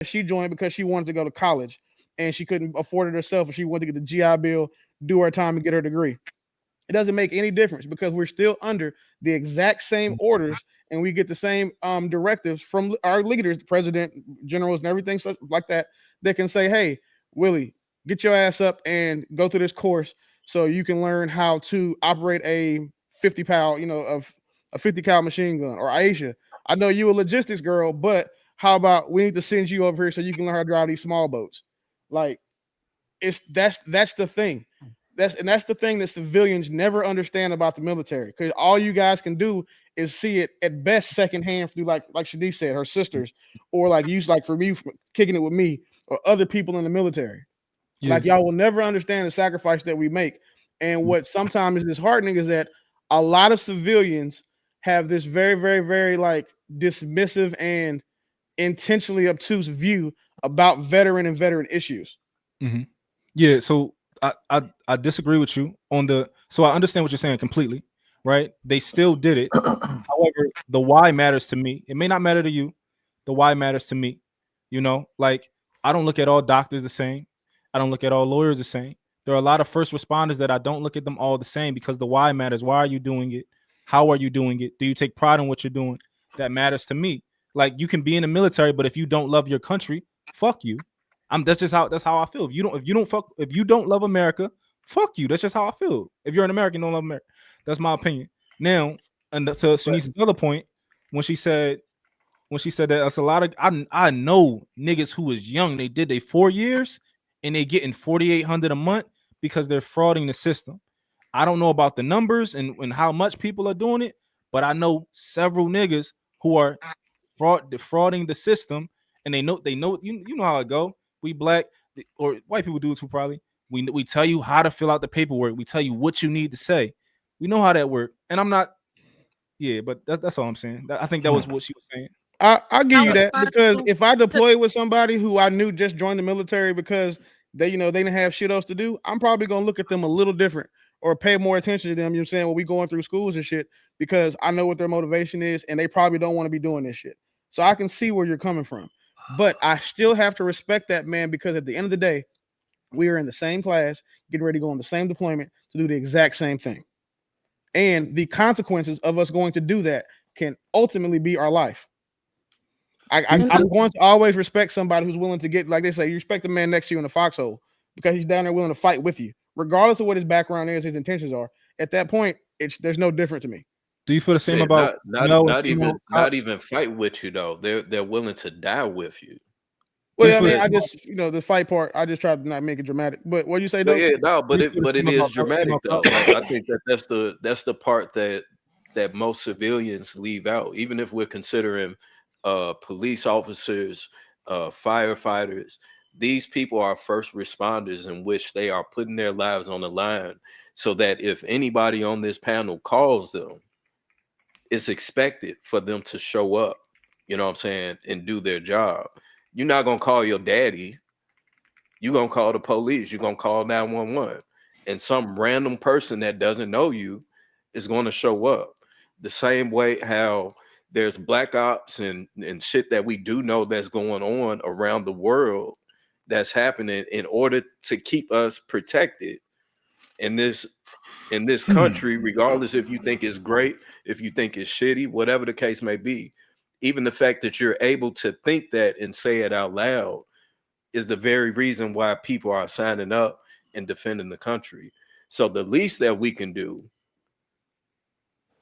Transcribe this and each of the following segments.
she joined because she wanted to go to college and she couldn't afford it herself, and she wanted to get the GI Bill, do her time, and get her degree. It doesn't make any difference because we're still under the exact same orders, and we get the same directives from our leaders, the president, generals, and everything such like that. That can say, "Hey, Willie, get your ass up and go through this course so you can learn how to operate a 50 pound, of a 50 cal machine gun." Or Aisha, I know you a logistics girl, but how about we need to send you over here so you can learn how to drive these small boats? Like, that's the thing. That's the thing that civilians never understand about the military, because all you guys can do is see it at best secondhand through, like Shanice said, her sisters, or like you, like for me, kicking it with me or other people in the military. Yeah. Like, y'all will never understand the sacrifice that we make. And what sometimes is disheartening is that a lot of civilians have this very, very, very like dismissive and intentionally obtuse view about veteran issues. Mm-hmm. Yeah, so I disagree with you on the. So I understand what you're saying completely, right? They still did it. However, the why matters to me. It may not matter to you. The why matters to me. Like, I don't look at all doctors the same. I don't look at all lawyers the same. There are a lot of first responders that I don't look at them all the same, because the why matters. Why are you doing it? How are you doing it? Do you take pride in what you're doing? That matters to me. Like, you can be in the military, but if you don't love your country, fuck you. That's how I feel. If you don't love America, fuck you. That's just how I feel. If you're an American, don't love America. That's my opinion. Now, and to Shanice's other point, when she said that that's a lot of, I know niggas who was young, they did they 4 years and they getting 4,800 a month because they're frauding the system. I don't know about the numbers and how much people are doing it, but I know several niggas who are defrauding the system, and they know you know how it go. We black, or white people do it too probably. We tell you how to fill out the paperwork. We tell you what you need to say. We know how that works. And I'm not, yeah, but that's all I'm saying. I think that was what she was saying. I'll give you that, because Outside if I deploy with somebody who I knew just joined the military because they didn't have shit else to do, I'm probably gonna look at them a little different or pay more attention to them. You know what I'm saying? When we going through schools and shit, because I know what their motivation is, and they probably don't want to be doing this shit. So I can see where you're coming from, but I still have to respect that, man, because at the end of the day, we are in the same class, getting ready to go on the same deployment to do the exact same thing, and the consequences of us going to do that can ultimately be our life. I'm going to always respect somebody who's willing to get, like they say, you respect the man next to you in the foxhole because he's down there willing to fight with you, regardless of what his background is, his intentions are. At that point, there's no different to me. Do you feel the same Said about not male and not female even not cops? even fight with you though. They're willing to die with you. Do you Well, I feel mean, the That I same just, the fight part, I just tried to not make it dramatic. But what you say, Well, though? yeah, no, do but you it feel the but it same is about dramatic female though. cops? Like, I think that's the part that most civilians leave out. Even if we're considering police officers, firefighters, these people are first responders, in which they are putting their lives on the line so that if anybody on this panel calls them, it's expected for them to show up. You know what I'm saying, and do their job. You're not gonna call your daddy. You're gonna call the police. You're gonna call 911, and some random person that doesn't know you is gonna show up. The same way how there's black ops and shit that we do know that's going on around the world, that's happening in order to keep us protected in this country, regardless if you think it's great, if you think it's shitty, whatever the case may be. Even the fact that you're able to think that and say it out loud is the very reason why people are signing up and defending the country. So the least that we can do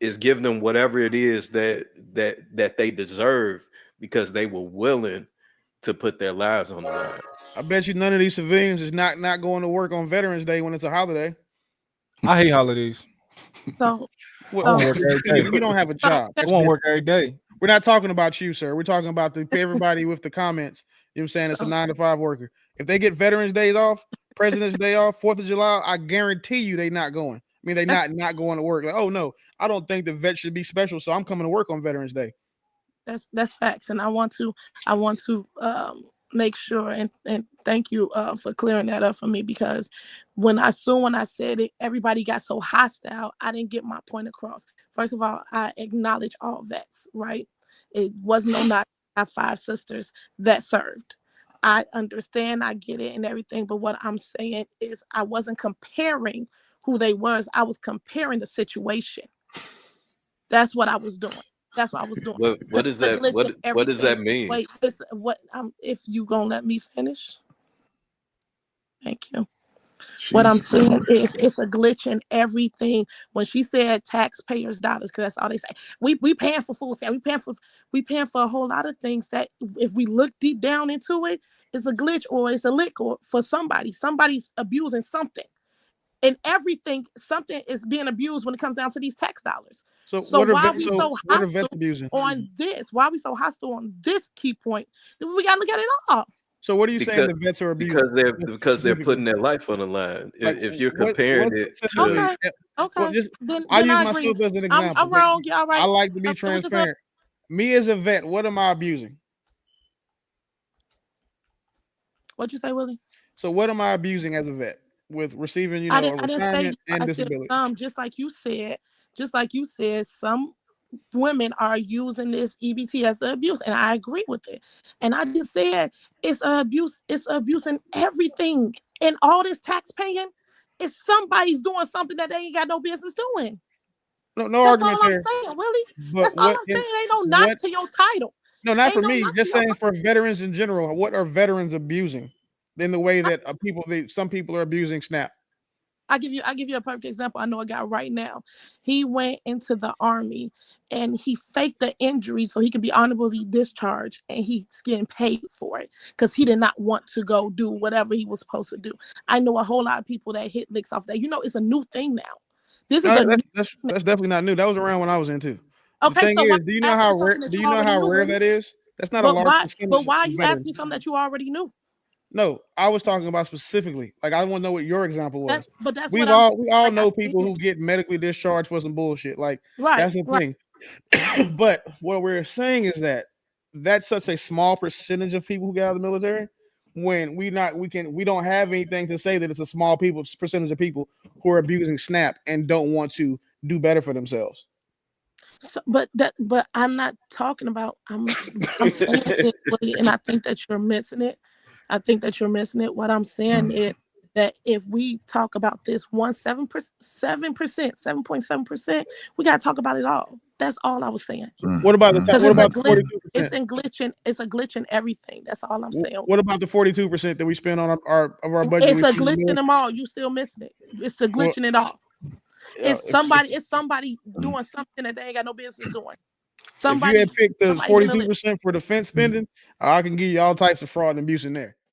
is give them whatever it is that they deserve, because they were willing to put their lives on the line. I bet you none of these civilians is not going to work on Veterans Day when it's a holiday. I hate holidays. so I want so to work every day. You don't have a so job. I That's want to different. work every day. We're not talking about you, sir. We're talking about everybody with the comments. You know what I'm saying? It's a so 9 to 5 worker. If they get Veterans Days off, President's Day off, 4th of July, I guarantee you they not going. I mean, they that's not going to work. Like, oh no, I don't think the vet should be special, so I'm coming to work on Veterans Day. that's facts, and I want to make sure and thank you for clearing that up for me, because when I said it, everybody got so hostile. I didn't get my point across. First of all, I acknowledge all vets, right? It was no not. I have 5 sisters that served. I understand, I get it and everything, but what I'm saying is I wasn't comparing who they was. I was comparing the situation. That's what I was doing. That's what I was doing. What is It's a that? glitch in What does that everything. mean? Wait, it's what if you gonna let me finish? Thank you. What I'm Jesus saying is Christ. it's a glitch in everything. When she said taxpayers' dollars, because that's all they say. We paying for food stamps, we paying for a whole lot of things that if we look deep down into it, it's a glitch or it's a lick or for somebody. Somebody's abusing something. And everything, something is being abused when it comes down to these tax dollars. So So what are why vets? we So so what are vets hostile abusing? on this? Why we so hostile on this key point? We gotta look at it all. So what are you saying Because the vets are abusing? they're Specifically, putting their life on the line. like If you're what comparing it to specifically? Okay. Well, Okay. just Then I use I agree. myself as an I'm example. wrong. Y'all I right. like to be We just transparent. Me as a vet, what am I abusing? What'd you say, Willie? So what am I abusing as a vet with receiving, I a didn't say you. retirement and I said disability? just like you said, some women are using this EBT as an abuse, and I agree with it. And I just said it's abuse. It's abuse in everything, and all this tax paying. It's somebody's doing something that they ain't got no business doing. No That's all argument I'm there. saying, Willie. But That's all I'm saying. Ain't no knock what? to your title. No, not for Ain't no me. knock to Just your saying title. for veterans in general. What are veterans abusing? In the way that some people are abusing SNAP. I give you a perfect example. I know a guy right now. He went into the army and he faked the injury so he could be honorably discharged, and he's getting paid for it because he did not want to go do whatever he was supposed to do. I know a whole lot of people that hit licks off that. It's a new thing now. This is No, a new that's definitely not new. That was around when I was in too. The okay. thing So why is, do you you know ask how me rare? something that Do you you know already how knew, rare Willie? that is? That's not a But large why? But percentage why of you ask me veterans. something that you already knew? No, I was talking about specifically. Like I want to know what your example was. That's We what I'm saying. all Like I know people said. who get medically discharged for some bullshit. Like Right, that's the right. thing. But what we're saying is that that's such a small percentage of people who get out of the military. When we don't have anything to say that it's a small percentage of people who are abusing SNAP and don't want to do better for themselves. So, but I'm not talking about. I'm saying it, Willie, and I think that you're missing it. I think that you're missing it. What I'm saying is that if we talk about this 7%, we gotta talk about it all. That's all I was saying. What about the Because what it's a about the glitch. 42%? It's a glitch in everything. That's all I'm saying. What about the 42% that we spend on our budget? It's We a spend on glitch in military? them all. You still missing it. It's a Well, glitch in it all. yeah, It's somebody doing something that they ain't got no business doing. if you had picked the Somebody getting a 42% for defense spending, I can give you all types of fraud and abuse in there.